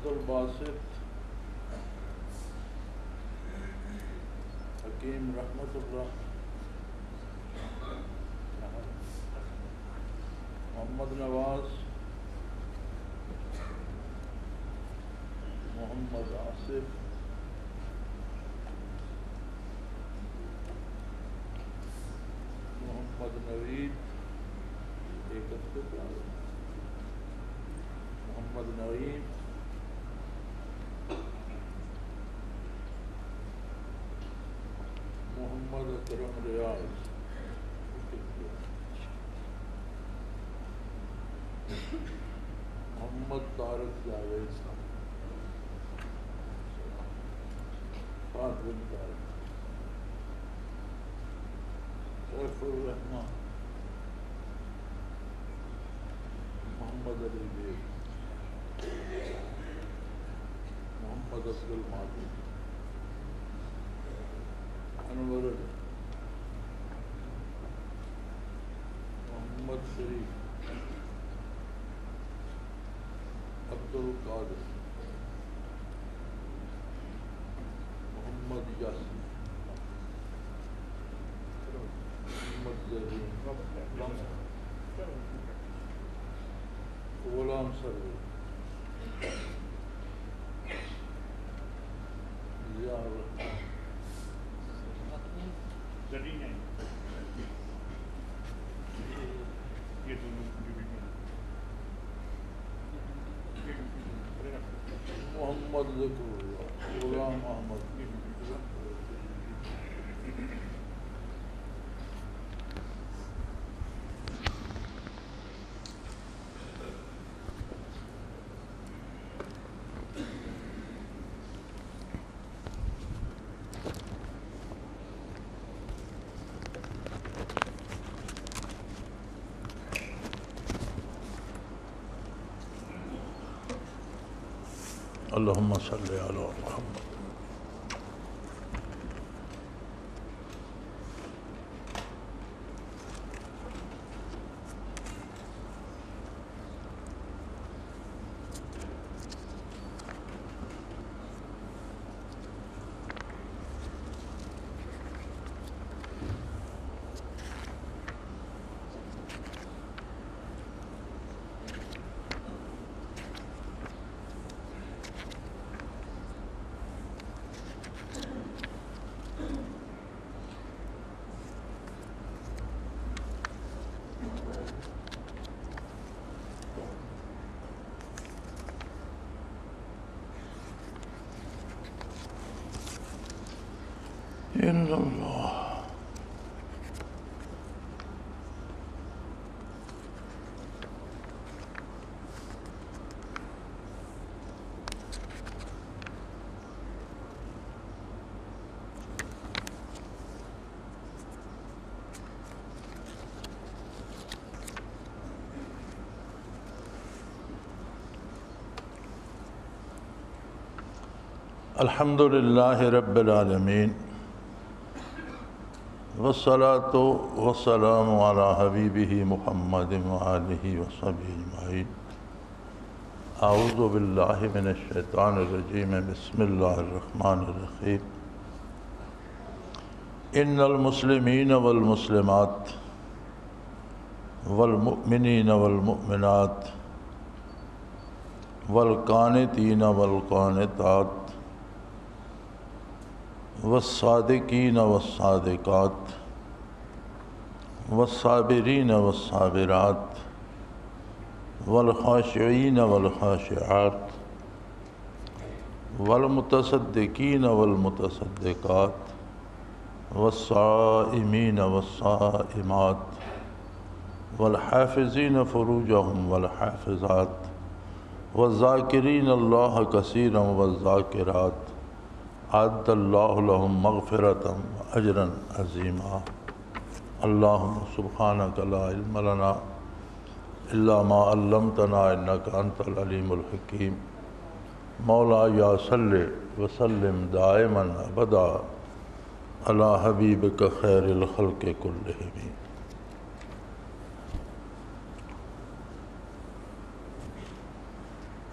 عبدالباسط حکیم رحمت اللہ، محمد نواز، محمد آصف، محمد نوید، ایک ہفتے پہ محمد نعیم، محمد اکرم ریاض، محمد طارق جاوید، فاطمہ طارق، سیف الرحمان، محمد علی بیگ، محمد عبد الماجد، انور علی، محمد شریف، عبد القادر، محمد یاسین، محمد زہین، غلام سرور، ضیاء الرحمان، محمد ذکر اللہ، غلام احمد، اللہم صلی علی محمد۔ ان اللہ الحمد للہ رب العالمین، والصلاة والسلام علی حبیبہ محمد وآلہ وصحبہ اجمعین۔ اعوذ باللہ من الشیطان الرجیم، بسم اللہ الرحمن الرحیم۔ ان المسلمین والمسلمات والمؤمنین والمؤمنات والقانتین والقانتات والصادقین والصادقات والصابرین والصابرات والخاشعین والخاشعات والمتصدقین والمتصدقات والصائمین والصائمات والحافظین فروجہم والحافظات والذاکرین اللہ کثیرا والذاکرات اعد اللہ لہم مغفرۃ واجرا عظیما۔ اللہم سبحانک لا علم لنا الا ما علمتنا انک انت العلیم الحکیم۔ مولا یا صلی وسلم دائما ابدا علی حبیبک خیر الخلق کلہم۔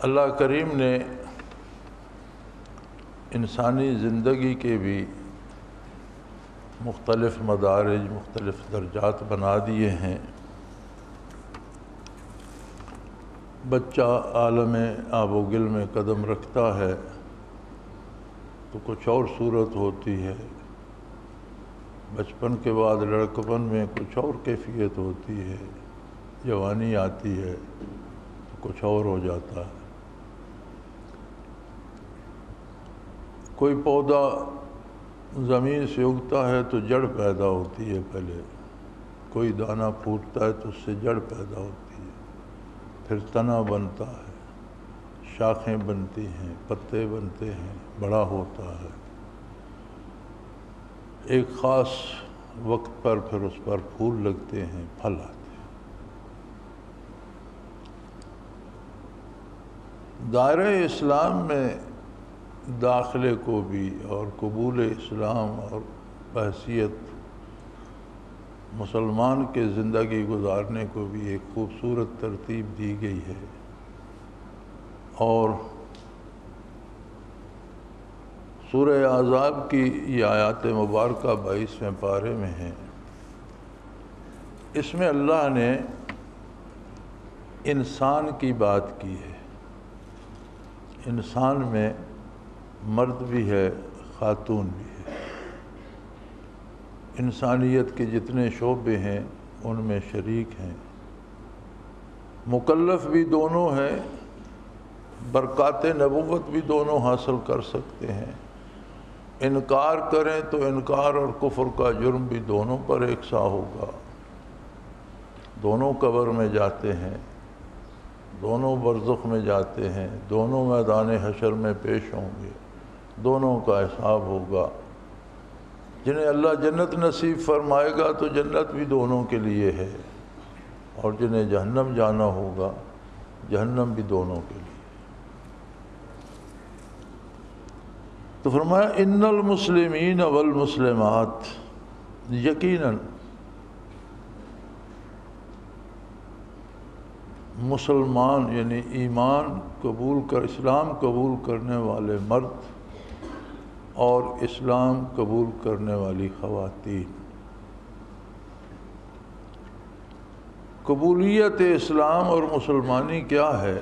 اللہ کریم نے انسانی زندگی کے بھی مختلف مدارج، مختلف درجات بنا دیے ہیں۔ بچہ عالم آب و گل میں قدم رکھتا ہے تو کچھ اور صورت ہوتی ہے، بچپن کے بعد لڑکپن میں کچھ اور کیفیت ہوتی ہے، جوانی آتی ہے تو کچھ اور ہو جاتا ہے۔ کوئی پودا زمین سے اگتا ہے تو جڑ پیدا ہوتی ہے پہلے، کوئی دانہ پھوٹتا ہے تو اس سے جڑ پیدا ہوتی ہے، پھر تنا بنتا ہے، شاخیں بنتی ہیں، پتے بنتے ہیں، بڑا ہوتا ہے، ایک خاص وقت پر پھر اس پر پھول لگتے ہیں، پھل آتے ہیں۔ دائرہ اسلام میں داخلے کو بھی اور قبول اسلام اور بحیثیت مسلمان کے زندگی گزارنے کو بھی ایک خوبصورت ترتیب دی گئی ہے، اور سورہ احزاب کی یہ آیات مبارکہ 22ویں پارے میں ہیں۔ اس میں اللہ نے انسان کی بات کی ہے۔ انسان میں مرد بھی ہے، خاتون بھی ہے۔ انسانیت کے جتنے شعبے ہیں ان میں شریک ہیں، مکلف بھی دونوں ہیں، برکات نبوت بھی دونوں حاصل کر سکتے ہیں۔ انکار کریں تو انکار اور کفر کا جرم بھی دونوں پر یکساں ہوگا، دونوں قبر میں جاتے ہیں، دونوں برزخ میں جاتے ہیں، دونوں میدان حشر میں پیش ہوں گے، دونوں کا حساب ہوگا۔ جنہیں اللہ جنت نصیب فرمائے گا تو جنت بھی دونوں کے لیے ہے، اور جنہیں جہنم جانا ہوگا جہنم بھی دونوں کے لیے۔ تو فرمایا ان المسلمین والمسلمات، یقیناً مسلمان یعنی ایمان قبول کر اسلام قبول کرنے والے مرد اور اسلام قبول کرنے والی خواتین۔ قبولیت اسلام اور مسلمانی کیا ہے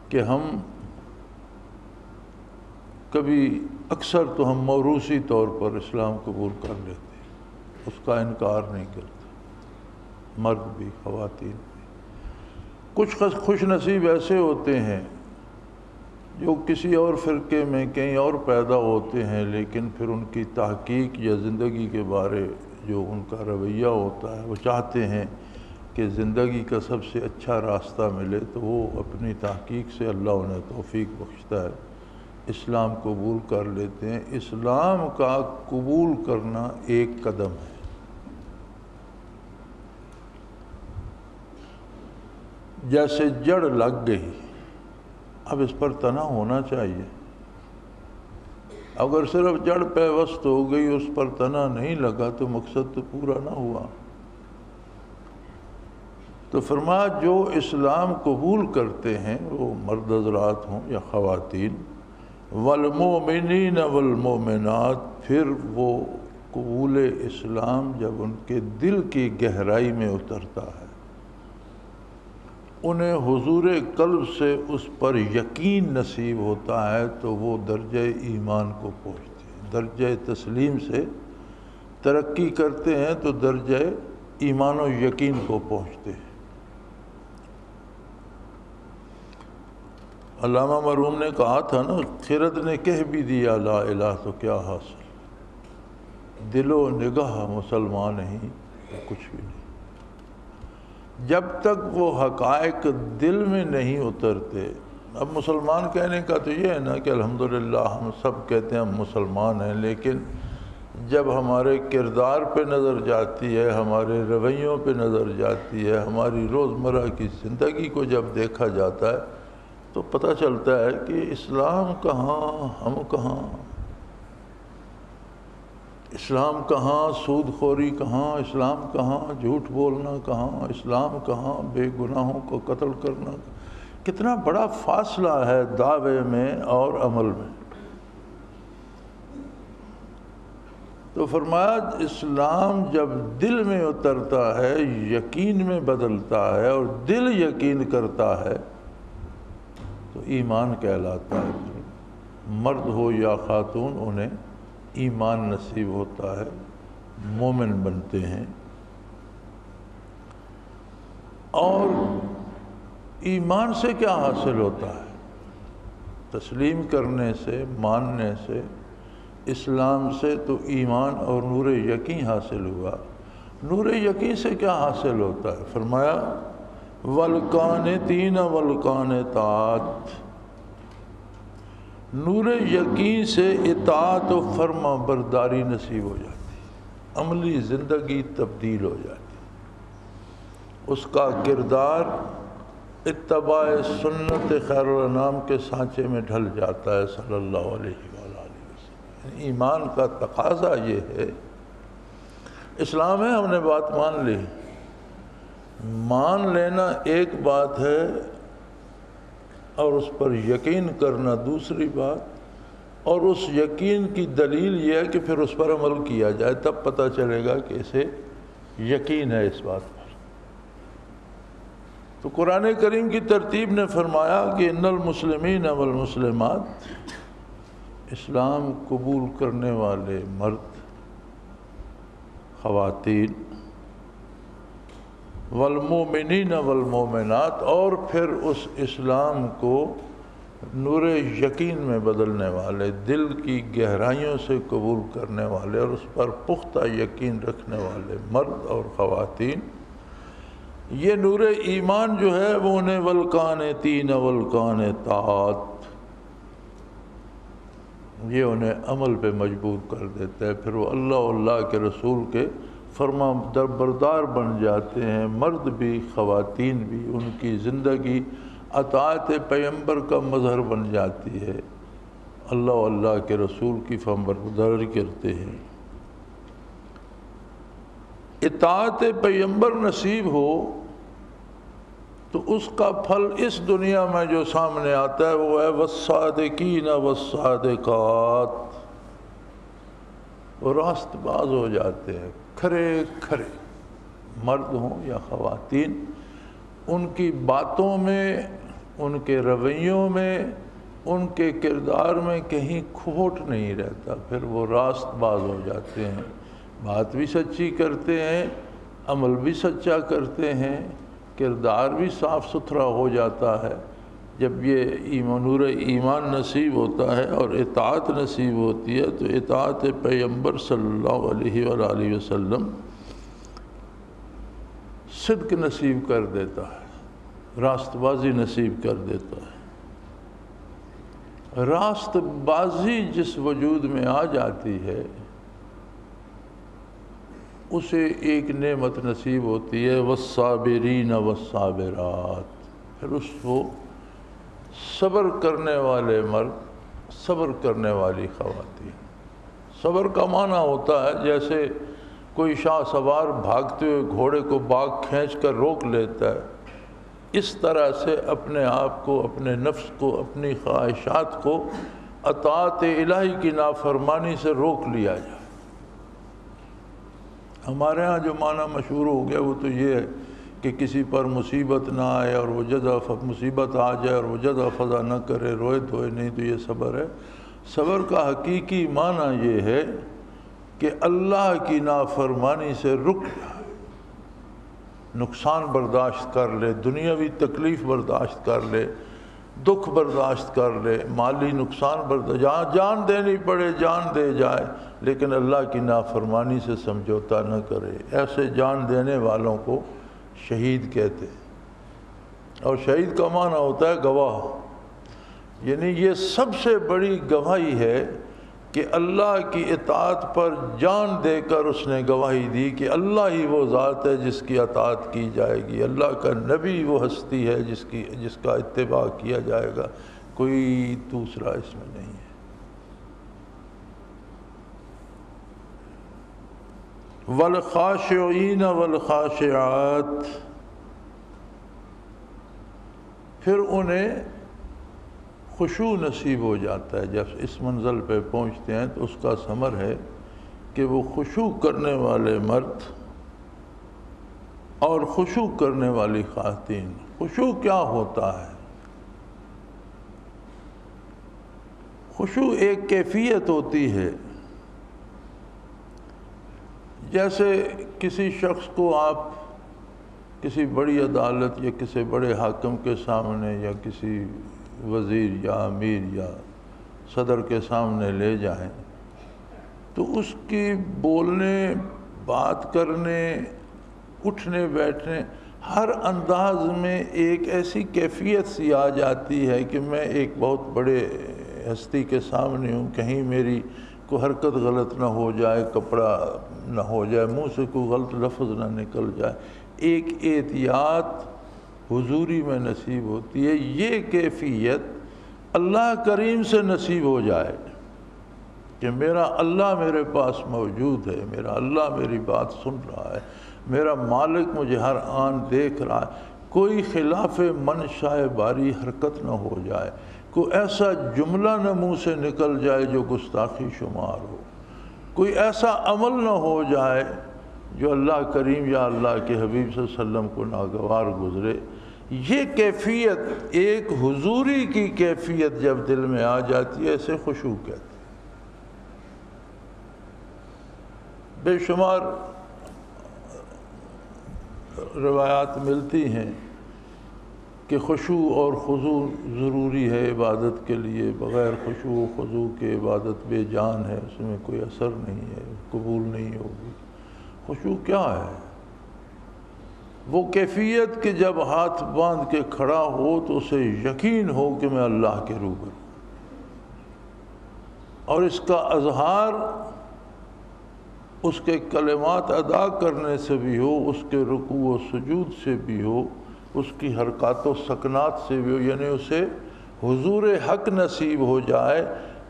کہ ہم کبھی اکثر تو ہم موروثی طور پر اسلام قبول کر لیتے ہیں، اس کا انکار نہیں کرتے، مرد بھی خواتین بھی۔ کچھ خوش نصیب ایسے ہوتے ہیں جو کسی اور فرقے میں کہیں اور پیدا ہوتے ہیں، لیکن پھر ان کی تحقیق یا زندگی کے بارے جو ان کا رویہ ہوتا ہے، وہ چاہتے ہیں کہ زندگی کا سب سے اچھا راستہ ملے، تو وہ اپنی تحقیق سے اللہ انہیں توفیق بخشتا ہے، اسلام قبول کر لیتے ہیں۔ اسلام کا قبول کرنا ایک قدم ہے۔ جیسے جڑ لگ گئی، اب اس پر تنا ہونا چاہیے۔ اگر صرف جڑ پیوست ہو گئی، اس پر تنا نہیں لگا تو مقصد تو پورا نہ ہوا۔ تو فرمایا جو اسلام قبول کرتے ہیں، وہ مرد حضرات ہوں یا خواتین، والمؤمنین والمؤمنات، پھر وہ قبول اسلام جب ان کے دل کی گہرائی میں اترتا ہے، انہیں حضور قلب سے اس پر یقین نصیب ہوتا ہے، تو وہ درجہ ایمان کو پہنچتے ہیں۔ درجہ تسلیم سے ترقی کرتے ہیں تو درجہ ایمان و یقین کو پہنچتے ہیں۔ علامہ مرحوم نے کہا تھا نا، خرد نے کہہ بھی دیا لا الہ تو کیا حاصل، دل و نگاہ مسلمان نہیں تو کچھ بھی نہیں۔ جب تک وہ حقائق دل میں نہیں اترتے، اب مسلمان کہنے کا تو یہ ہے نا کہ الحمدللہ ہم سب کہتے ہیں ہم مسلمان ہیں، لیکن جب ہمارے کردار پہ نظر جاتی ہے، ہمارے رویوں پہ نظر جاتی ہے، ہماری روزمرہ کی زندگی کو جب دیکھا جاتا ہے تو پتہ چلتا ہے کہ اسلام کہاں، ہم کہاں، اسلام کہاں، سود خوری کہاں، اسلام کہاں، جھوٹ بولنا کہاں، اسلام کہاں، بے گناہوں کو قتل کرنا، کتنا بڑا فاصلہ ہے دعوے میں اور عمل میں۔ تو فرمایا اسلام جب دل میں اترتا ہے یقین میں بدلتا ہے اور دل یقین کرتا ہے تو ایمان کہلاتا ہے۔ مرد ہو یا خاتون انہیں ایمان نصیب ہوتا ہے، مومن بنتے ہیں۔ اور ایمان سے کیا حاصل ہوتا ہے؟ تسلیم کرنے سے، ماننے سے، اسلام سے تو ایمان اور نور یقین حاصل ہوا۔ نور یقین سے کیا حاصل ہوتا ہے؟ فرمایا والقانتین والقانتات، نور یقین سے اطاعت و فرما برداری نصیب ہو جاتی ہے، عملی زندگی تبدیل ہو جاتی ہے، اس کا کردار اتباع سنت خیر الانام کے سانچے میں ڈھل جاتا ہے صلی اللہ علیہ وآلہ وسلم۔ ایمان کا تقاضا یہ ہے، اسلام ہے ہم نے بات مان لی، مان لینا ایک بات ہے اور اس پر یقین کرنا دوسری بات، اور اس یقین کی دلیل یہ ہے کہ پھر اس پر عمل کیا جائے، تب پتہ چلے گا کہ اسے یقین ہے اس بات پر۔ تو قرآن کریم کی ترتیب نے فرمایا کہ ان المسلمین والمسلمات، اسلام قبول کرنے والے مرد خواتین، والمومنین والمومنات، اور پھر اس اسلام کو نور یقین میں بدلنے والے، دل کی گہرائیوں سے قبول کرنے والے اور اس پر پختہ یقین رکھنے والے مرد اور خواتین، یہ نور ایمان جو ہے وہ انہیں والقانتین والقانتات، یہ انہیں عمل پہ مجبور کر دیتا ہے، پھر وہ اللہ کے رسول کے فرما بردار بن جاتے ہیں، مرد بھی خواتین بھی، ان کی زندگی اطاعت پیغمبر کا مظہر بن جاتی ہے، اللہ کے رسول کی فرمانبرداری کرتے ہیں۔ اطاعت پیغمبر نصیب ہو تو اس کا پھل اس دنیا میں جو سامنے آتا ہے وہ ہے والصادقین والصادقات، وہ راست باز ہو جاتے ہیں، کھرے کھرے، مرد ہوں یا خواتین، ان کی باتوں میں، ان کے رویوں میں، ان کے کردار میں کہیں کھوٹ نہیں رہتا، پھر وہ راست باز ہو جاتے ہیں، بات بھی سچی کرتے ہیں، عمل بھی سچا کرتے ہیں، کردار بھی صاف ستھرا ہو جاتا ہے۔ جب یہ نور ایمان نصیب ہوتا ہے اور اطاعت نصیب ہوتی ہے تو اطاعت پیغمبر صلی اللہ علیہ وآلہ وسلم صدق نصیب کر دیتا ہے، راست بازی نصیب کر دیتا ہے۔ راست بازی جس وجود میں آ جاتی ہے اسے ایک نعمت نصیب ہوتی ہے والصابرین والصابرات، پھر اس کو صبر کرنے والے مرد، صبر کرنے والی خواتین۔ صبر کا معنی ہوتا ہے جیسے کوئی شاہ سوار بھاگتے ہوئے گھوڑے کو باغ کھینچ کر روک لیتا ہے، اس طرح سے اپنے آپ کو، اپنے نفس کو، اپنی خواہشات کو اطاعت الہی کی نافرمانی سے روک لیا جائے۔ ہمارے ہاں جو معنی مشہور ہو گیا وہ تو یہ ہے کہ کسی پر مصیبت نہ آئے اور وہ مصیبت آ جائے اور وہ جزا فضا نہ کرے، روئے دھوئے نہیں، تو یہ صبر ہے۔ صبر کا حقیقی معنی یہ ہے کہ اللہ کی نافرمانی سے رک جائے، نقصان برداشت کر لے، دنیاوی تکلیف برداشت کر لے، دکھ برداشت کر لے، مالی نقصان برداشت، جان دینی پڑے جان دے جائے، لیکن اللہ کی نافرمانی سے سمجھوتا نہ کرے۔ ایسے جان دینے والوں کو شہید کہتے ہیں، اور شہید کا معنی ہوتا ہے گواہ، یعنی یہ سب سے بڑی گواہی ہے کہ اللہ کی اطاعت پر جان دے کر اس نے گواہی دی کہ اللہ ہی وہ ذات ہے جس کی اطاعت کی جائے گی، اللہ کا نبی وہ ہستی ہے جس کا اتباع کیا جائے گا، کوئی دوسرا اس میں نہیں ہے۔ والخاشعین والخاشعات، پھر انہیں خشوع نصیب ہو جاتا ہے۔ جب اس منزل پہ پہنچتے ہیں تو اس کا ثمر ہے کہ وہ خشوع کرنے والے مرد اور خشوع کرنے والی خواتین۔ خشوع کیا ہوتا ہے؟ خشوع ایک کیفیت ہوتی ہے، جیسے کسی شخص کو آپ کسی بڑی عدالت یا کسی بڑے حاکم کے سامنے یا کسی وزیر یا امیر یا صدر کے سامنے لے جائیں تو اس کی بولنے، بات کرنے، اٹھنے بیٹھنے ہر انداز میں ایک ایسی کیفیت سی آ جاتی ہے کہ میں ایک بہت بڑے ہستی کے سامنے ہوں، کہیں میری کوئی حرکت غلط نہ ہو جائے، کپڑا نہ ہو جائے، منہ سے کوئی غلط لفظ نہ نکل جائے، ایک احتیاط حضوری میں نصیب ہوتی ہے۔ یہ کیفیت اللہ کریم سے نصیب ہو جائے کہ میرا اللہ میرے پاس موجود ہے، میرا اللہ میری بات سن رہا ہے، میرا مالک مجھے ہر آن دیکھ رہا ہے، کوئی خلاف منشاء باری حرکت نہ ہو جائے، کوئی ایسا جملہ نہ منہ سے نکل جائے جو گستاخی شمار ہو، کوئی ایسا عمل نہ ہو جائے جو اللہ کریم یا اللہ کے حبیب صلی اللہ علیہ وسلم کو ناگوار گزرے۔ یہ کیفیت، ایک حضوری کی کیفیت جب دل میں آ جاتی ہے، اسے خشوع کہتے ہیں۔ بے شمار روایات ملتی ہیں کہ خشوع اور خضوع ضروری ہے عبادت کے لیے، بغیر خشوع و خضوع کے عبادت بے جان ہے، اس میں کوئی اثر نہیں ہے، قبول نہیں ہوگی۔ خشوع کیا ہے؟ وہ کیفیت کہ جب ہاتھ باندھ کے کھڑا ہو تو اسے یقین ہو کہ میں اللہ کے روبرو، اور اس کا اظہار اس کے کلمات ادا کرنے سے بھی ہو، اس کے رکوع و سجود سے بھی ہو، اس کی حرکات و سکنات سے بھی ہو، یعنی اسے حضور حق نصیب ہو جائے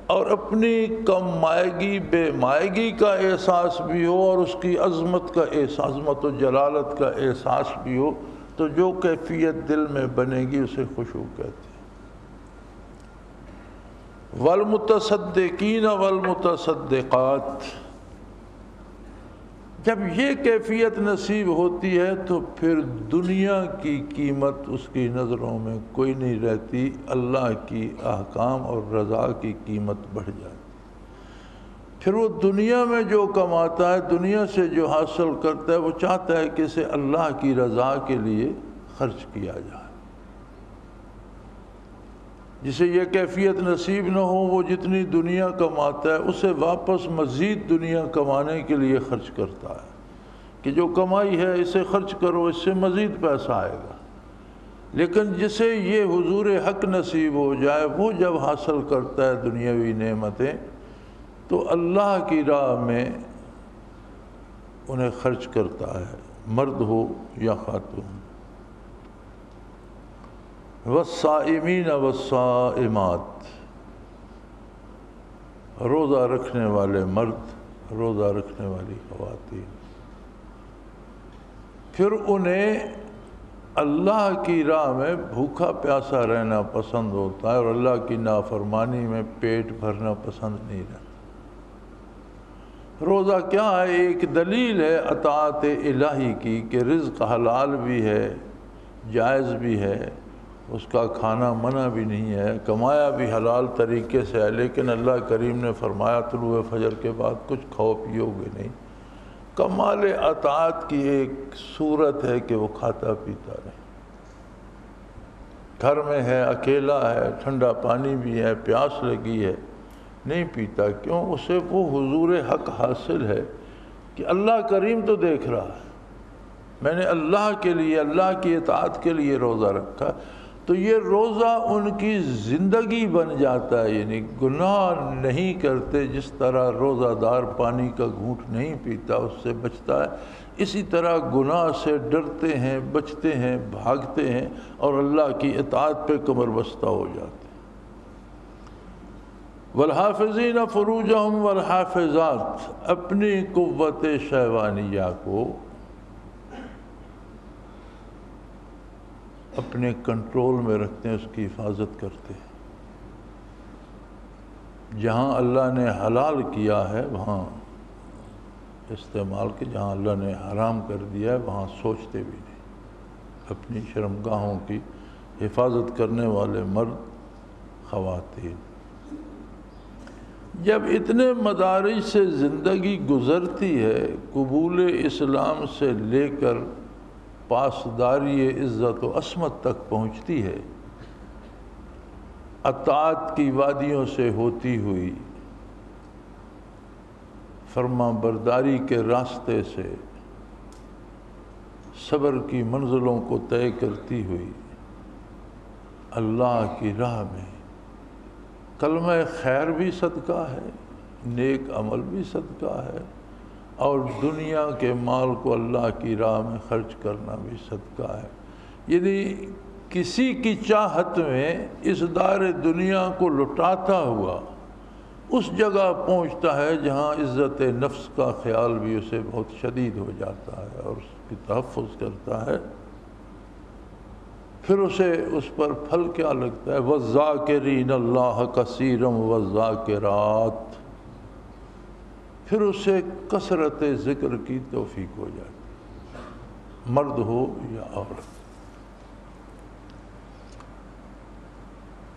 اور اپنی کم مائگی بے مائگی کا احساس بھی ہو اور اس کی عظمت کا احساس، عظمت و جلالت کا احساس بھی ہو، تو جو کیفیت دل میں بنے گی اسے خشوع کہتے ہیں۔ والمتصدقین والمتصدقات، جب یہ کیفیت نصیب ہوتی ہے تو پھر دنیا کی قیمت اس کی نظروں میں کوئی نہیں رہتی، اللہ کی احکام اور رضا کی قیمت بڑھ جاتی۔ پھر وہ دنیا میں جو کماتا ہے، دنیا سے جو حاصل کرتا ہے، وہ چاہتا ہے کہ اسے اللہ کی رضا کے لیے خرچ کیا جائے۔ جسے یہ کیفیت نصیب نہ ہو، وہ جتنی دنیا کماتا ہے اسے واپس مزید دنیا کمانے کے لیے خرچ کرتا ہے کہ جو کمائی ہے اسے خرچ کرو، اس سے مزید پیسہ آئے گا۔ لیکن جسے یہ حضور حق نصیب ہو جائے، وہ جب حاصل کرتا ہے دنیاوی نعمتیں تو اللہ کی راہ میں انہیں خرچ کرتا ہے، مرد ہو یا خاتون۔ والصائمین والصائمات، روزہ رکھنے والے مرد، روزہ رکھنے والی خواتین، پھر انہیں اللہ کی راہ میں بھوکا پیاسا رہنا پسند ہوتا ہے اور اللہ کی نافرمانی میں پیٹ بھرنا پسند نہیں رہتا۔ روزہ کیا ہے؟ ایک دلیل ہے اطاعت الہی کی کہ رزق حلال بھی ہے، جائز بھی ہے، اس کا کھانا منع بھی نہیں ہے، کمایا بھی حلال طریقے سے ہے، لیکن اللہ کریم نے فرمایا طلوع فجر کے بعد کچھ کھاؤ پیو گے نہیں۔ کمال اطاعت کی ایک صورت ہے کہ وہ کھاتا پیتا رہے، گھر میں ہے، اکیلا ہے، ٹھنڈا پانی بھی ہے، پیاس لگی ہے، نہیں پیتا۔ کیوں؟ اسے وہ حضور حق حاصل ہے کہ اللہ کریم تو دیکھ رہا ہے، میں نے اللہ کے لیے، اللہ کی اطاعت کے لیے روزہ رکھا، تو یہ روزہ ان کی زندگی بن جاتا ہے، یعنی گناہ نہیں کرتے۔ جس طرح روزہ دار پانی کا گھونٹ نہیں پیتا، اس سے بچتا ہے، اسی طرح گناہ سے ڈرتے ہیں، بچتے ہیں، بھاگتے ہیں اور اللہ کی اطاعت پہ کمر بستہ ہو جاتے ہیں۔ والحافظین فروجہم والحافظات، اپنی قوت شہوانیہ کو اپنے کنٹرول میں رکھتے ہیں، اس کی حفاظت کرتے ہیں۔ جہاں اللہ نے حلال کیا ہے وہاں استعمال کے، جہاں اللہ نے حرام کر دیا ہے وہاں سوچتے بھی نہیں۔ اپنی شرمگاہوں کی حفاظت کرنے والے مرد خواتین۔ جب اتنے مدارج سے زندگی گزرتی ہے، قبول اسلام سے لے کر پاسداری عزت و عصمت تک پہنچتی ہے، اطاعت کی وادیوں سے ہوتی ہوئی فرما برداری کے راستے سے صبر کی منزلوں کو طے کرتی ہوئی اللہ کی راہ میں کلمہ خیر بھی صدقہ ہے، نیک عمل بھی صدقہ ہے، اور دنیا کے مال کو اللہ کی راہ میں خرچ کرنا بھی صدقہ ہے۔ یعنی کسی کی چاہت میں اس دار دنیا کو لٹاتا ہوا اس جگہ پہنچتا ہے جہاں عزت نفس کا خیال بھی اسے بہت شدید ہو جاتا ہے اور اس کی تحفظ کرتا ہے۔ پھر اسے اس پر پھل کیا لگتا ہے؟ وَالذَّاكِرِينَ اللَّهَ كَثِيرًا وَالذَّاكِرَاتِ، پھر اسے کثرت ذکر کی توفیق ہو جاتی ہے، مرد ہو یا عورت۔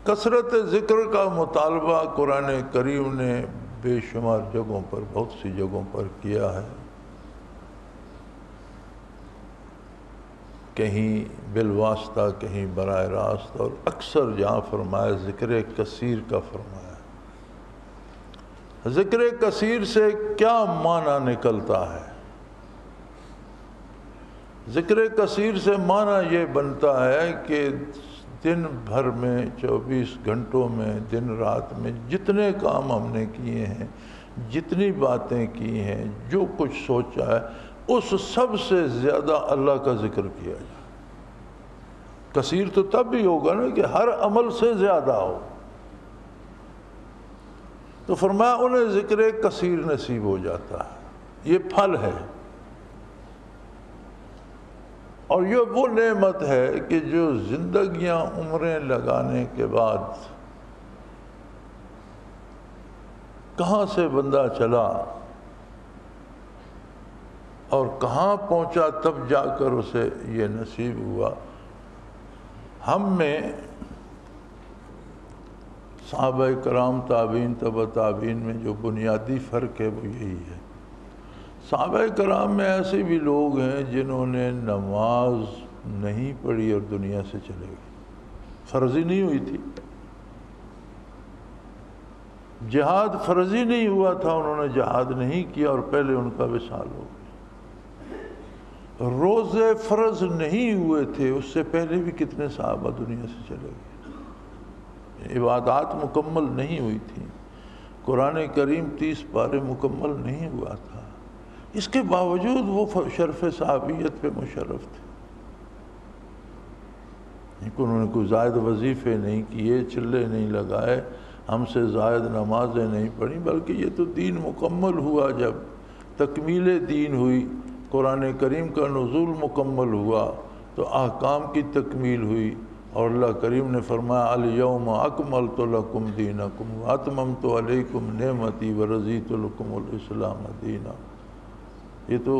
کثرت ذکر کا مطالبہ قرآن کریم نے بے شمار جگہوں پر، بہت سی جگہوں پر کیا ہے، کہیں بالواسطہ، کہیں براہ راست، اور اکثر جہاں فرمایا ذکر کثیر کا فرمایا۔ ذکر کثیر سے کیا معنی نکلتا ہے؟ ذکر کثیر سے معنی یہ بنتا ہے کہ دن بھر میں 24 گھنٹوں میں، دن رات میں جتنے کام ہم نے کیے ہیں، جتنی باتیں کی ہیں، جو کچھ سوچا ہے، اس سب سے زیادہ اللہ کا ذکر کیا جائے۔ کثیر تو تب بھی ہوگا نا کہ ہر عمل سے زیادہ ہو۔ تو فرمایا انہیں ذکر کثیر نصیب ہو جاتا ہے، یہ پھل ہے، اور یہ وہ نعمت ہے کہ جو زندگیاں عمریں لگانے کے بعد کہاں سے بندہ چلا اور کہاں پہنچا، تب جا کر اسے یہ نصیب ہوا۔ ہم میں صحابہ کرام، تابعین، تبع تابعین میں جو بنیادی فرق ہے وہ یہی ہے۔ صحابہ کرام میں ایسے بھی لوگ ہیں جنہوں نے نماز نہیں پڑھی اور دنیا سے چلے گئے، فرضی نہیں ہوئی تھی، جہاد فرضی نہیں ہوا تھا، انہوں نے جہاد نہیں کیا اور پہلے ان کا وصال ہو گیا۔ روزے فرض نہیں ہوئے تھے، اس سے پہلے بھی کتنے صحابہ دنیا سے چلے گئے۔ عبادات مکمل نہیں ہوئی تھیں، قرآن کریم 30 پارے مکمل نہیں ہوا تھا، اس کے باوجود وہ شرف صحابیت پہ مشرف تھے۔ انہوں نے کوئی زائد وظیفے نہیں کیے، چلے نہیں لگائے، ہم سے زائد نمازیں نہیں پڑھیں، بلکہ یہ تو دین مکمل ہوا جب تکمیل دین ہوئی، قرآن کریم کا نزول مکمل ہوا تو احکام کی تکمیل ہوئی، اور اللہ کریم نے فرمایا الیوم اکملت لکم دینکم واتممت علیکم نعمتی ورضیت لکم الاسلام دینا۔ یہ تو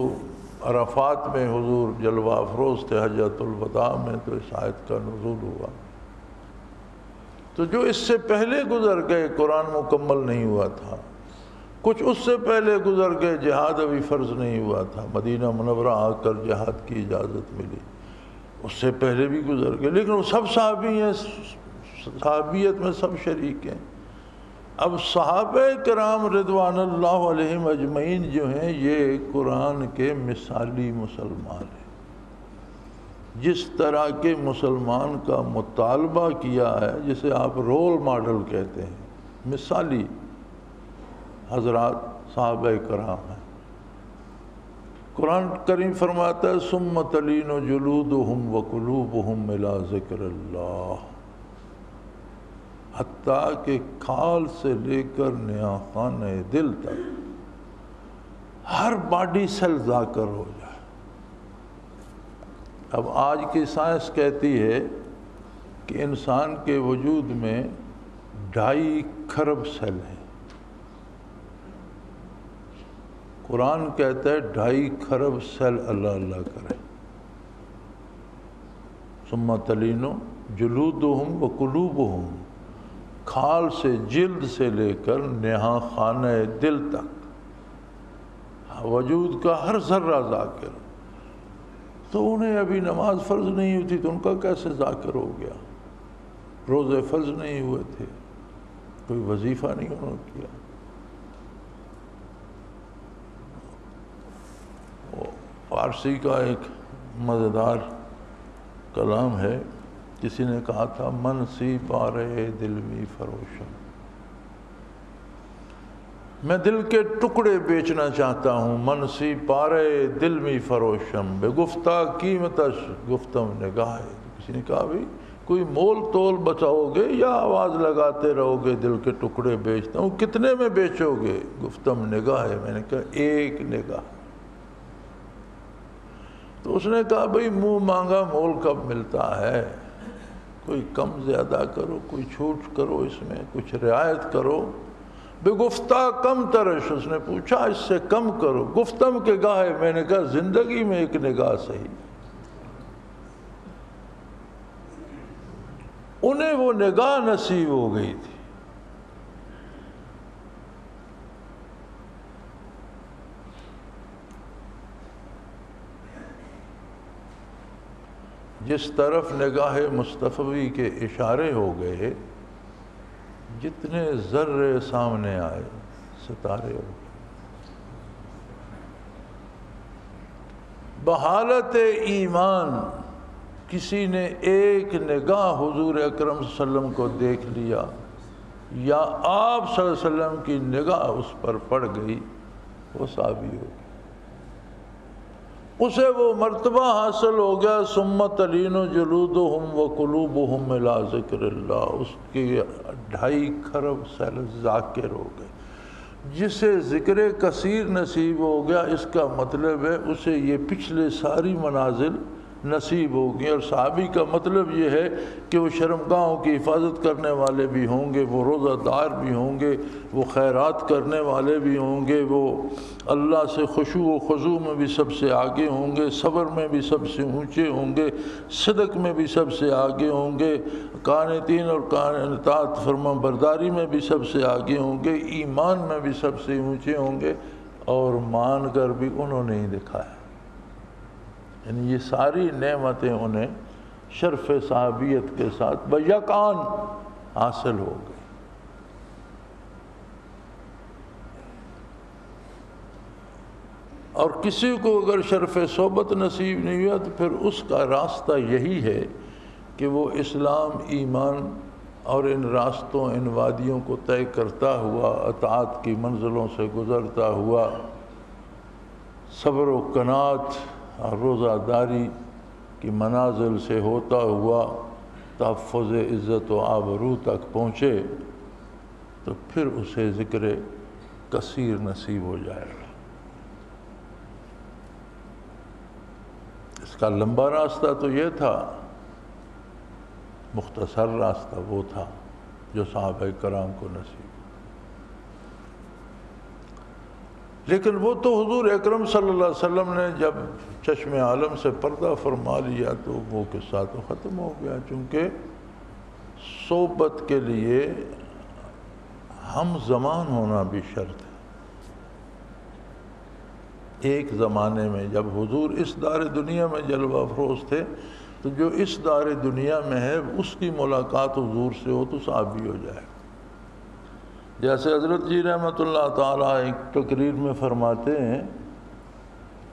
عرفات میں حضور جلوہ افروز تھے، حجۃ الوداع میں تو اس آیت کا نزول ہوا۔ تو جو اس سے پہلے گزر گئے قرآن مکمل نہیں ہوا تھا، کچھ اس سے پہلے گزر گئے جہاد ابھی فرض نہیں ہوا تھا، مدینہ منورہ آ کر جہاد کی اجازت ملی، اس سے پہلے بھی گزر گئے، لیکن وہ سب صحابی ہیں، صحابیت میں سب شریک ہیں۔ اب صحابہ کرام رضوان اللہ علیہم اجمعین جو ہیں یہ قرآن کے مثالی مسلمان ہیں۔ جس طرح کے مسلمان کا مطالبہ کیا ہے، جسے آپ رول ماڈل کہتے ہیں، مثالی حضرات صحابہ کرام ہیں۔ قرآن کریم فرماتا ہے ثم تلین جلودہم وقلوبہم الی ذکر اللہ، حتیٰ کہ کھال سے لے کر نیا خانہ دل تک ہر باڈی سیل ذاکر ہو جائے، اب آج کی سائنس کہتی ہے کہ انسان کے وجود میں 2.5 کھرب سیل ہیں، قرآن کہتا ہے 2.5 کھرب سیل اللہ کرے۔ ثم تلین جلودہم و قلوبہم، کھال سے جلد سے لے کر نہاں خانہ دل تک وجود کا ہر ذرہ ذاکر۔ تو انہیں ابھی نماز فرض نہیں ہوئی تھی تو ان کا کیسے ذاکر ہو گیا؟ روزے فرض نہیں ہوئے تھے، کوئی وظیفہ نہیں انہوں نے کیا۔ فارسی کا ایک مزیدار کلام ہے، کسی نے کہا تھا من سی پارے دل می فروشم، میں دل کے ٹکڑے بیچنا چاہتا ہوں، من سی پارے دل می فروشم بے گفتہ قیمتش گفتم نگاہ۔ کسی نے کہا بھی کوئی مول تول بچاؤ گے یا آواز لگاتے رہو گے دل کے ٹکڑے بیچتا ہوں، کتنے میں بیچو گے؟ گفتم نگاہ ہے، میں نے کہا ایک نگاہ۔ تو اس نے کہا بھئی منہ مانگا مول کب ملتا ہے، کوئی کم زیادہ کرو، کوئی چھوٹ کرو، اس میں کچھ رعایت کرو۔ بے گفتہ کم ترش، اس نے پوچھا اس سے کم کرو، گفتم کے گاہے، میں نے کہا زندگی میں ایک نگاہ صحیح۔ انہیں وہ نگاہ نصیب ہو گئی تھی۔ جس طرف نگاہ مصطفی کے اشارے ہو گئے، جتنے ذرے سامنے آئے ستارے ہو گئے۔ بحالت ایمان کسی نے ایک نگاہ حضور اکرم صلی اللہ علیہ وسلم کو دیکھ لیا یا آپ صلی اللہ علیہ وسلم کی نگاہ اس پر پڑ گئی، وہ صحابی ہو گیا، اسے وہ مرتبہ حاصل ہو گیا۔ ثم تلین جلودہم و قلوبہم الی ذکر اللہ، اس کے 2.5 کھرب سیل ذاکر ہو گئے۔ جسے ذکر کثیر نصیب ہو گیا، اس کا مطلب ہے اسے یہ پچھلے ساری منازل نصیب ہوگی۔ اور صحابی کا مطلب یہ ہے کہ وہ شرمگاہوں کی حفاظت کرنے والے بھی ہوں گے، وہ روزہ دار بھی ہوں گے، وہ خیرات کرنے والے بھی ہوں گے، وہ اللہ سے خشوع و خضوع میں بھی سب سے آگے ہوں گے، صبر میں بھی سب سے اونچے ہوں گے، صدق میں بھی سب سے آگے ہوں گے، قانتین اور اطاعت فرما برداری میں بھی سب سے آگے ہوں گے، ایمان میں بھی سب سے اونچے ہوں گے، اور مان کر بھی انہوں نے ہی دکھایا۔ یعنی یہ ساری نعمتیں انہیں شرف صحابیت کے ساتھ بیک آن حاصل ہو گئی۔ اور کسی کو اگر شرف صحبت نصیب نہیں ہوا تو پھر اس کا راستہ یہی ہے کہ وہ اسلام، ایمان اور ان راستوں، ان وادیوں کو طے کرتا ہوا، اطاعت کی منزلوں سے گزرتا ہوا، صبر و قناعت اور روزہ داری کی منازل سے ہوتا ہوا تحفظ عزت و آبرو تک پہنچے، تو پھر اسے ذکر کثیر نصیب ہو جائے گا۔ اس کا لمبا راستہ تو یہ تھا، مختصر راستہ وہ تھا جو صحابہ کرام کو نصیب۔ لیکن وہ تو حضور اکرم صلی اللہ علیہ وسلم نے جب چشم عالم سے پردہ فرما لیا تو وہ قصہ تو ختم ہو گیا، چونکہ صحبت کے لیے ہم زمان ہونا بھی شرط ہے۔ ایک زمانے میں جب حضور اس دار دنیا میں جلوہ افروز تھے تو جو اس دار دنیا میں ہے اس کی ملاقات حضور سے ہو تو صحابی ہو جائے۔ جیسے حضرت جی رحمۃ اللہ تعالیٰ ایک تقریر میں فرماتے ہیں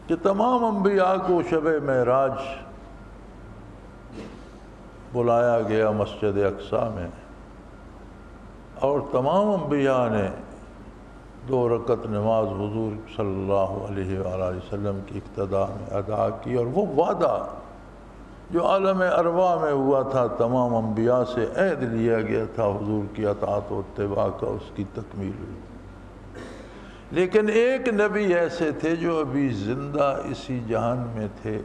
کہ تمام انبیاء کو شب معراج بلایا گیا مسجد اقصیٰ میں، اور تمام انبیاء نے 2 رکعت نماز حضور صلی اللہ علیہ وآلہ وسلم کی اقتداء میں ادا کی، اور وہ وعدہ جو عالم ارواح میں ہوا تھا تمام انبیاء سے عہد لیا گیا تھا حضور کی اطاعت و اتباع کا، اس کی تکمیل ہوئی۔ لیکن ایک نبی ایسے تھے جو ابھی زندہ اسی جہان میں تھے،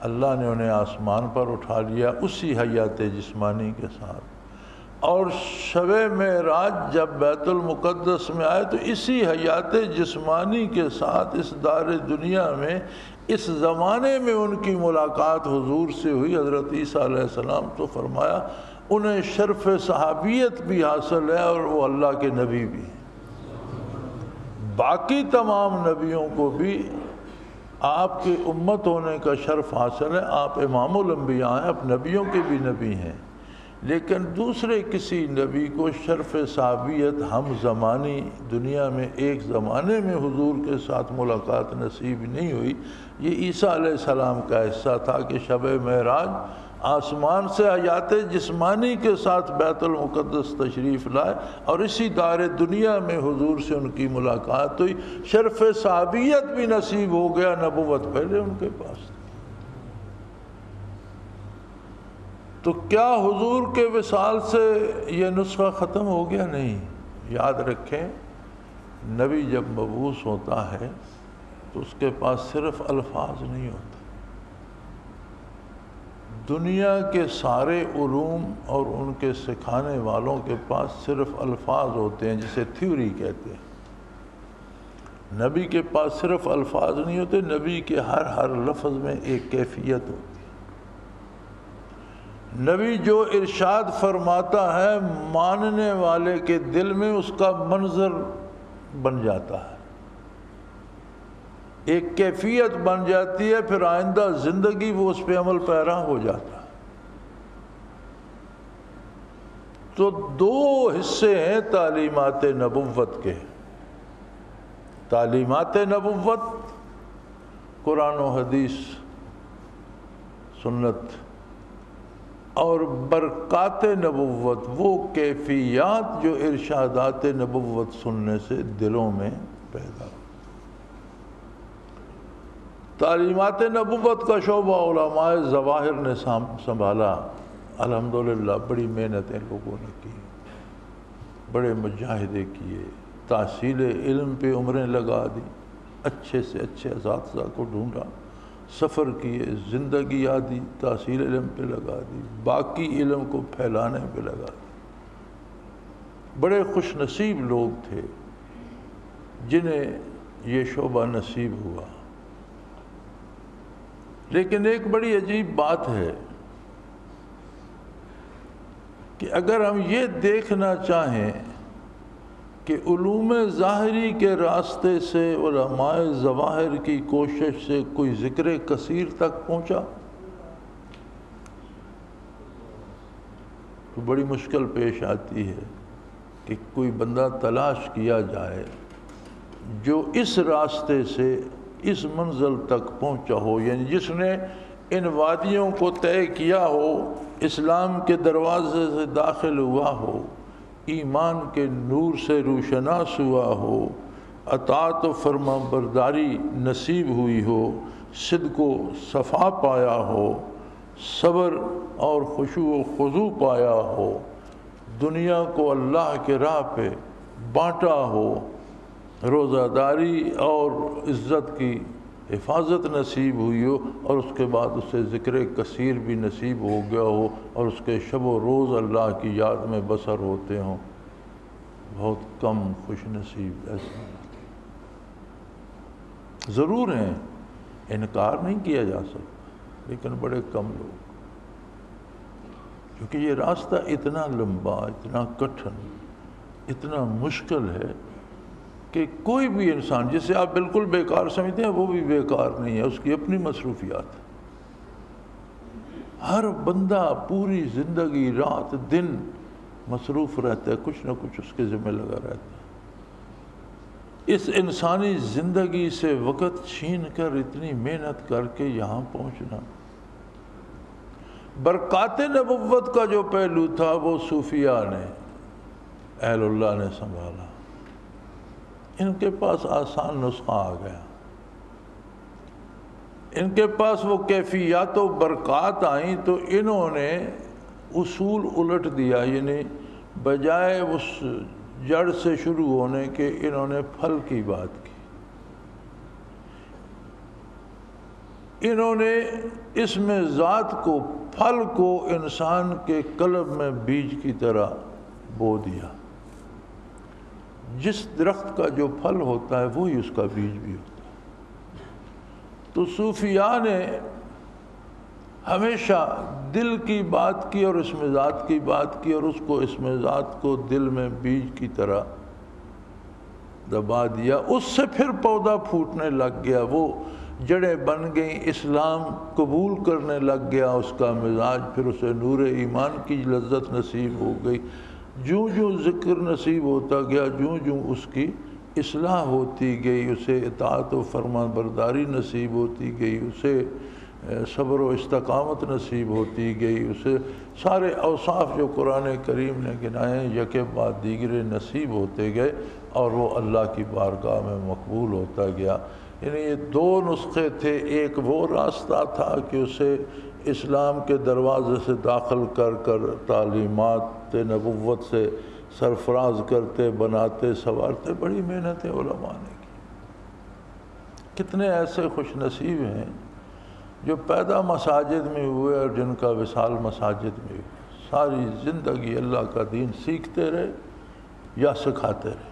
اللہ نے انہیں آسمان پر اٹھا لیا اسی حیات جسمانی کے ساتھ، اور شب معراج جب بیت المقدس میں آئے تو اسی حیات جسمانی کے ساتھ اس دار دنیا میں اس زمانے میں ان کی ملاقات حضور سے ہوئی حضرت عیسیٰ علیہ السلام، تو فرمایا انہیں شرف صحابیت بھی حاصل ہے اور وہ اللہ کے نبی بھی ہیں۔ باقی تمام نبیوں کو بھی آپ کی امت ہونے کا شرف حاصل ہے، آپ امام الانبیاء ہیں، آپ نبیوں کے بھی نبی ہیں، لیکن دوسرے کسی نبی کو شرف صحابیت ہم زمانی دنیا میں ایک زمانے میں حضور کے ساتھ ملاقات نصیب نہیں ہوئی۔ یہ عیسیٰ علیہ السلام کا حصہ تھا کہ شب معراج آسمان سے حیات جسمانی کے ساتھ بیت المقدس تشریف لائے اور اسی دار دنیا میں حضور سے ان کی ملاقات ہوئی، شرف صحابیت بھی نصیب ہو گیا، نبوت پہلے ان کے پاس تھی۔ تو کیا حضور کے وصال سے یہ نسخہ ختم ہو گیا؟ نہیں۔ یاد رکھیں، نبی جب مبعوث ہوتا ہے تو اس کے پاس صرف الفاظ نہیں ہوتے، دنیا کے سارے علوم اور ان کے سکھانے والوں کے پاس صرف الفاظ ہوتے ہیں، جسے تھیوری کہتے ہیں۔ نبی کے پاس صرف الفاظ نہیں ہوتے، نبی کے ہر لفظ میں ایک کیفیت ہوتی ہے۔ نبی جو ارشاد فرماتا ہے ماننے والے کے دل میں اس کا منظر بن جاتا ہے، ایک کیفیت بن جاتی ہے، پھر آئندہ زندگی وہ اس پہ عمل پیرا ہو جاتا ہے۔ تو دو حصے ہیں تعلیمات نبوت کے، تعلیمات نبوت قرآن و حدیث سنت، اور برکات نبوت وہ کیفیات جو ارشادات نبوت سننے سے دلوں میں پیدا ہو۔ تعلیمات نبوت کا شعبہ علماء ظواہر نے سنبھالا، الحمدللہ بڑی محنتیں لوگوں نے کی، بڑے مجاہدے کیے، تحصیل علم پہ عمریں لگا دی، اچھے سے اچھے اساتذہ کو ڈھونڈا، سفر کیے، زندگی آدھی تحصیل علم پہ لگا دی، باقی علم کو پھیلانے پہ لگا دی۔ بڑے خوش نصیب لوگ تھے جنہیں یہ شعبہ نصیب ہوا۔ لیکن ایک بڑی عجیب بات ہے کہ اگر ہم یہ دیکھنا چاہیں کہ علوم ظاہری کے راستے سے علماء ظواہر کی کوشش سے کوئی ذکر کثیر تک پہنچا تو بڑی مشکل پیش آتی ہے کہ کوئی بندہ تلاش کیا جائے جو اس راستے سے اس منزل تک پہنچا ہو، یعنی جس نے ان وادیوں کو طے کیا ہو، اسلام کے دروازے سے داخل ہوا ہو، ایمان کے نور سے روشناس ہوا ہو، اطاعت و فرما برداری نصیب ہوئی ہو، صدق و صفا پایا ہو، صبر اور خشوع و خضوع پایا ہو، دنیا کو اللہ کے راہ پہ بانٹا ہو، روزہ داری اور عزت کی حفاظت نصیب ہوئی ہو، اور اس کے بعد اسے ذکر کثیر بھی نصیب ہو گیا ہو، اور اس کے شب و روز اللہ کی یاد میں بسر ہوتے ہوں، بہت کم خوش نصیب ایسے ضرور ہیں، انکار نہیں کیا جا سکتا، لیکن بڑے کم لوگ، کیونکہ یہ راستہ اتنا لمبا، اتنا کٹھن، اتنا مشکل ہے کہ کوئی بھی انسان جسے آپ بالکل بیکار سمجھتے ہیں وہ بھی بیکار نہیں ہے، اس کی اپنی مصروفیات ہے۔ ہر بندہ پوری زندگی رات دن مصروف رہتا ہے، کچھ نہ کچھ اس کے ذمہ لگا رہتا ہے۔ اس انسانی زندگی سے وقت چھین کر اتنی محنت کر کے یہاں پہنچنا، برکات نبوت کا جو پہلو تھا وہ صوفیاء نے، اہل اللہ نے سنبھالا۔ ان کے پاس آسان نسخہ آ گیا، ان کے پاس وہ کیفیات و برکات آئیں تو انہوں نے اصول الٹ دیا، یعنی بجائے اس جڑ سے شروع ہونے کے انہوں نے پھل کی بات کی۔ انہوں نے اسم ذات کو، پھل کو انسان کے قلب میں بیج کی طرح بو دیا۔ جس درخت کا جو پھل ہوتا ہے وہی اس کا بیج بھی ہوتا ہے۔ تو صوفیاء نے ہمیشہ دل کی بات کی اور اسم ذات کی بات کی، اور اس کو اسم ذات کو دل میں بیج کی طرح دبا دیا۔ اس سے پھر پودا پھوٹنے لگ گیا، وہ جڑیں بن گئیں، اسلام قبول کرنے لگ گیا اس کا مزاج، پھر اسے نور ایمان کی لذت نصیب ہو گئی۔ جوں جوں ذکر نصیب ہوتا گیا، جوں جوں اس کی اصلاح ہوتی گئی، اسے اطاعت و فرمان برداری نصیب ہوتی گئی، اسے صبر و استقامت نصیب ہوتی گئی، اسے سارے اوصاف جو قرآن کریم نے گنائے یکے بعد دیگرے نصیب ہوتے گئے، اور وہ اللہ کی بارگاہ میں مقبول ہوتا گیا۔ یعنی یہ دو نسخے تھے، ایک وہ راستہ تھا کہ اسے اسلام کے دروازے سے داخل کر کر تعلیمات نبوت سے سرفراز کرتے، بناتے، سنوارتے، بڑی محنتیں علماء نے کی۔ کتنے ایسے خوش نصیب ہیں جو پیدا مساجد میں ہوئے اور جن کا وصال مساجد میں ہوئے، ساری زندگی اللہ کا دین سیکھتے رہے یا سکھاتے رہے،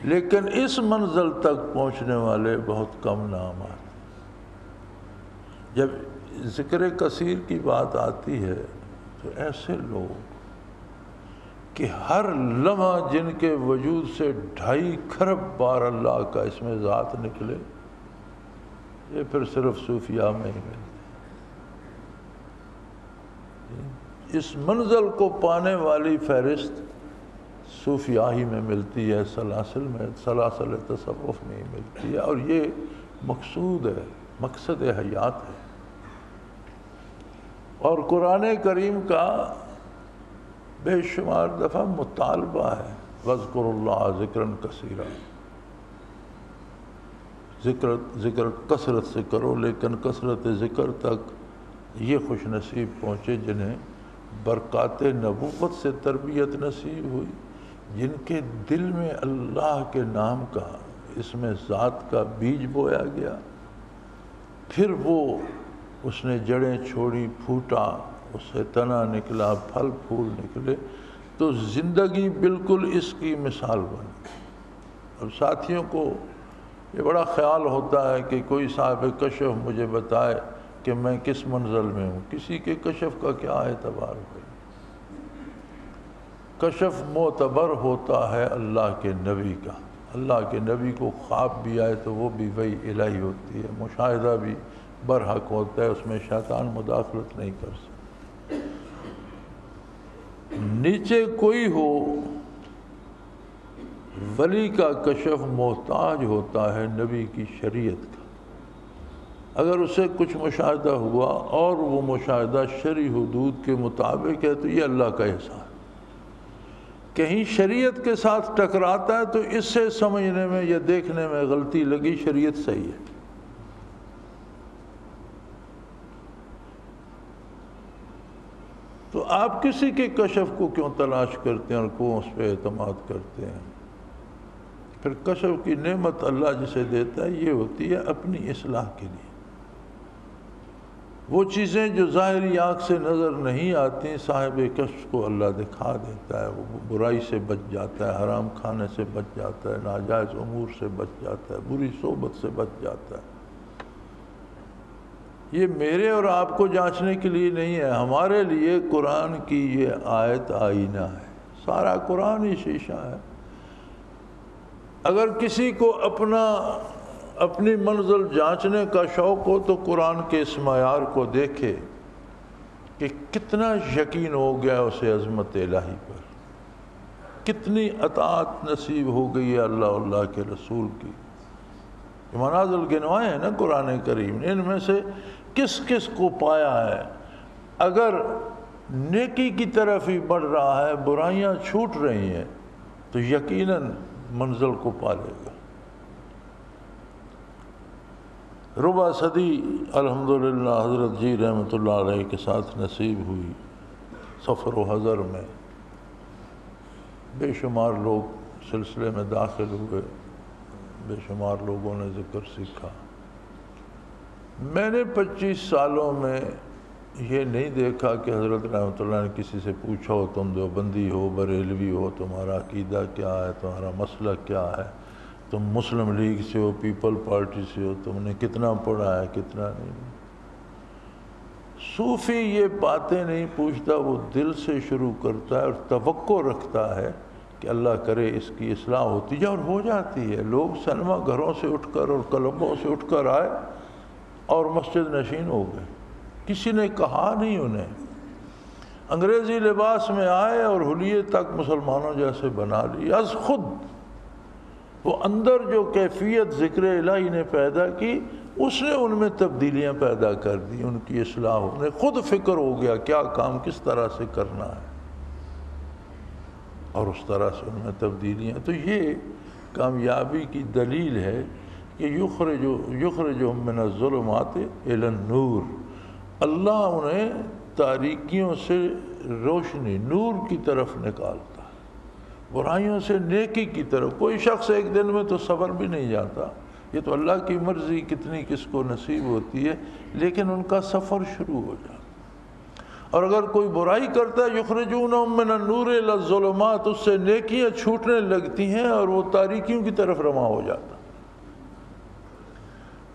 لیکن اس منزل تک پہنچنے والے بہت کم نام آتے۔ جب ذکر کثیر کی بات آتی ہے تو ایسے لوگ کہ ہر لمحہ جن کے وجود سے 2.5 کھرب بار اللہ کا اسم ذات نکلے، یہ پھر صرف صوفیاء میں ہی ملتے۔ اس منزل کو پانے والی فہرست صوفیاء ہی میں ملتی ہے، سلاسل میں، سلاسل تصوف میں ہی ملتی ہے، اور یہ مقصود ہے، مقصد حیات ہے۔ اور قرآن کریم کا بے شمار دفعہ مطالبہ ہے، وَاذْكُرُوا اللَّهَ ذِكْرًا كَثِيرًا، ذکر کثرت سے کرو، لیکن کثرت ذکر تک یہ خوش نصیب پہنچے جنہیں برکات نبوت سے تربیت نصیب ہوئی، جن کے دل میں اللہ کے نام کا، اسم ذات کا بیج بویا گیا، پھر وہ اس نے جڑیں چھوڑی، پھوٹا، اس سے تنا نکلا، پھل پھول نکلے، تو زندگی بالکل اس کی مثال بنی۔ اب ساتھیوں کو یہ بڑا خیال ہوتا ہے کہ کوئی صاحب کشف مجھے بتائے کہ میں کس منزل میں ہوں۔ کسی کے کشف کا کیا اعتبار ہے؟ کشف معتبر ہوتا ہے اللہ کے نبی کا۔ اللہ کے نبی کو خواب بھی آئے تو وہ بھی وحی الہی ہوتی ہے، مشاہدہ بھی برحق ہوتا ہے، اس میں شیطان مداخلت نہیں کر سکتا۔ نیچے کوئی ہو، ولی کا کشف محتاج ہوتا ہے نبی کی شریعت کا۔ اگر اسے کچھ مشاہدہ ہوا اور وہ مشاہدہ شرعی حدود کے مطابق ہے تو یہ اللہ کا احسان۔ کہیں شریعت کے ساتھ ٹکراتا ہے تو اس سے سمجھنے میں یا دیکھنے میں غلطی لگی، شریعت صحیح ہے۔ تو آپ کسی کے کشف کو کیوں تلاش کرتے ہیں اور کیوں اس پہ اعتماد کرتے ہیں؟ پھر کشف کی نعمت اللہ جسے دیتا ہے یہ ہوتی ہے اپنی اصلاح کے لیے۔ وہ چیزیں جو ظاہری آنکھ سے نظر نہیں آتی، صاحب کشف کو اللہ دکھا دیتا ہے، وہ برائی سے بچ جاتا ہے، حرام کھانے سے بچ جاتا ہے، ناجائز امور سے بچ جاتا ہے، بری صحبت سے بچ جاتا ہے۔ یہ میرے اور آپ کو جانچنے کے لیے نہیں ہے، ہمارے لیے قرآن کی یہ آیت آئینہ ہے، سارا قرآن ہی شیشہ ہے۔ اگر کسی کو اپنی منزل جانچنے کا شوق ہو تو قرآن کے اس معیار کو دیکھے کہ کتنا یقین ہو گیا اسے عظمت الہی پر، کتنی اطاعت نصیب ہو گئی ہے اللہ کے رسول کی۔ منازل گنوائے ہیں نا قرآن کریم نے، ان میں سے کس کس کو پایا ہے؟ اگر نیکی کی طرف ہی بڑھ رہا ہے، برائیاں چھوٹ رہی ہیں، تو یقیناً منزل کو پا لے گا۔ ربع صدی الحمدللہ حضرت جی رحمۃ اللہ علیہ کے ساتھ نصیب ہوئی، سفر و حضر میں بے شمار لوگ سلسلے میں داخل ہوئے، بے شمار لوگوں نے ذکر سیکھا۔ میں نے 25 سالوں میں یہ نہیں دیکھا کہ حضرت رحمۃ اللہ نے کسی سے پوچھا ہو تم دیوبندی ہو، بریلوی ہو، تمہارا عقیدہ کیا ہے، تمہارا مسلک کیا ہے، تم مسلم لیگ سے ہو، پیپل پارٹی سے ہو، تم نے کتنا پڑھا ہے کتنا نہیں۔ صوفی یہ باتیں نہیں پوچھتا، وہ دل سے شروع کرتا ہے اور توقع رکھتا ہے کہ اللہ کرے اس کی اصلاح ہوتی ہے، اور ہو جاتی ہے۔ لوگ سینما گھروں سے اٹھ کر اور کلبوں سے اٹھ کر آئے اور مسجد نشین ہو گئے، کسی نے کہا نہیں انہیں۔ انگریزی لباس میں آئے اور حلیے تک مسلمانوں جیسے بنا لی از خود۔ وہ اندر جو کیفیت ذکر الہی نے پیدا کی، اس نے ان میں تبدیلیاں پیدا کر دی، ان کی اصلاح انہیں خود فکر ہو گیا کیا کام کس طرح سے کرنا ہے، اور اس طرح سے ان میں تبدیلیاں۔ تو یہ کامیابی کی دلیل ہے کہ یخرجہم من الظلمات الی النور، اللہ انہیں تاریکیوں سے روشنی نور کی طرف نکالتا ہے، برائیوں سے نیکی کی طرف۔ کوئی شخص ایک دن میں تو سفر بھی نہیں جاتا، یہ تو اللہ کی مرضی کتنی کس کو نصیب ہوتی ہے، لیکن ان کا سفر شروع ہو جاتا۔ اور اگر کوئی برائی کرتا ہے یخرجونہم من النور الی الظلمات، اس سے نیکیاں چھوٹنے لگتی ہیں اور وہ تاریکیوں کی طرف رواں ہو جاتا۔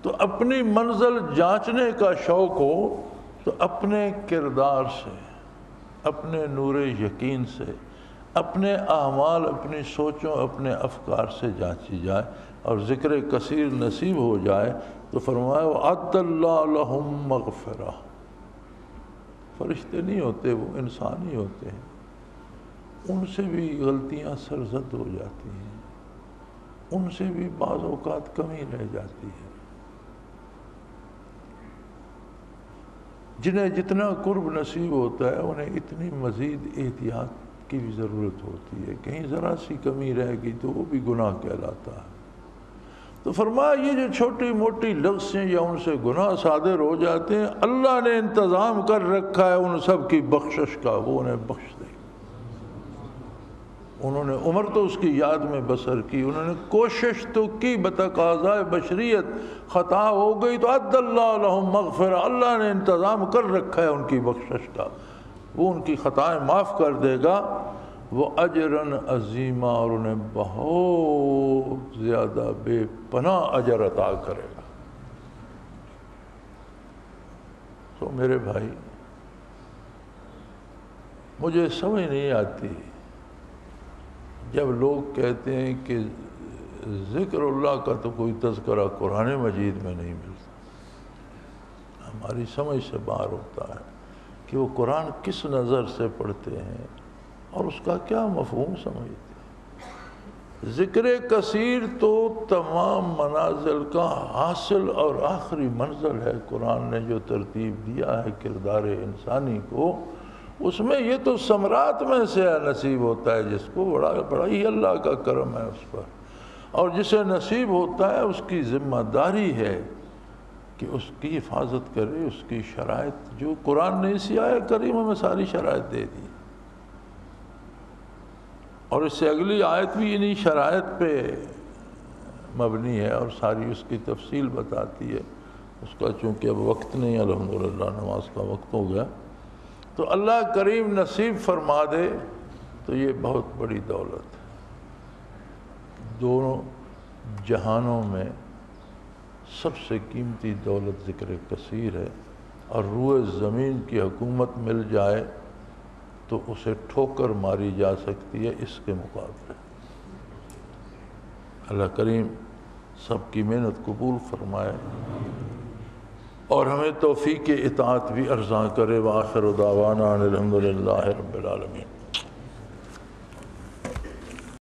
تو اپنی منزل جانچنے کا شوق ہو تو اپنے کردار سے، اپنے نور یقین سے، اپنے اعمال، اپنی سوچوں، اپنے افکار سے جانچی جائے اور ذکر کثیر نصیب ہو جائے تو فرمایا وَعَدَّ اللَّهُ لَهُم مَغْفِرَةً۔ فرشتے نہیں ہوتے، وہ انسان ہی ہوتے ہیں، ان سے بھی غلطیاں سرزد ہو جاتی ہیں، ان سے بھی بعض اوقات کمی رہ جاتی ہے۔ جنہیں جتنا قرب نصیب ہوتا ہے انہیں اتنی مزید احتیاط کی بھی ضرورت ہوتی ہے، کہیں ذرا سی کمی رہ گئی تو وہ بھی گناہ کہلاتا ہے۔ تو فرمایا یہ جو چھوٹی موٹی لفظیں یا ان سے گناہ صادر ہو جاتے ہیں، اللہ نے انتظام کر رکھا ہے ان سب کی بخشش کا، وہ انہیں بخش دے۔ انہوں نے عمر تو اس کی یاد میں بسر کی، انہوں نے کوشش تو کی بتقاضائے بشریت، خطا ہو گئی تو عد اللہ لہم مغفرہ، اللہ نے انتظام کر رکھا ہے ان کی بخشش کا، وہ ان کی خطائیں معاف کر دے گا، وہ اجراً عظیمہ، اور انہیں بہت زیادہ بے پناہ اجر عطا کرے گا۔ تو میرے بھائی، مجھے سمجھ نہیں آتی جب لوگ کہتے ہیں کہ ذکر اللہ کا تو کوئی تذکرہ قرآن مجید میں نہیں ملتا، ہماری سمجھ سے باہر ہوتا ہے کہ وہ قرآن کس نظر سے پڑھتے ہیں اور اس کا کیا مفہوم سمجھتے ہیں۔ ذکر کثیر تو تمام منازل کا حاصل اور آخری منزل ہے، قرآن نے جو ترتیب دیا ہے کردار انسانی کو، اس میں یہ تو ثمرات میں سے نصیب ہوتا ہے، جس کو بڑا ہی اللہ کا کرم ہے اس پر، اور جسے نصیب ہوتا ہے اس کی ذمہ داری ہے کہ اس کی حفاظت کرے، اس کی شرائط جو قرآن نے اسی آیت کریمہ میں ساری شرائط دے دی، اور اس سے اگلی آیت بھی انہی شرائط پہ مبنی ہے اور ساری اس کی تفصیل بتاتی ہے۔ اس کا چونکہ اب وقت نہیں، الحمدللہ نماز کا وقت ہو گیا، تو اللہ کریم نصیب فرما دے تو یہ بہت بڑی دولت ہے۔ دونوں جہانوں میں سب سے قیمتی دولت ذکر کثیر ہے، اور روئے زمین کی حکومت مل جائے تو اسے ٹھوکر ماری جا سکتی ہے اس کے مقابلے۔ اللہ کریم سب کی محنت قبول فرمائے اور ہمیں توفیق اطاعت بھی ارزاں کرے۔ وآخر دعوانا الحمدللہ رب العالمین۔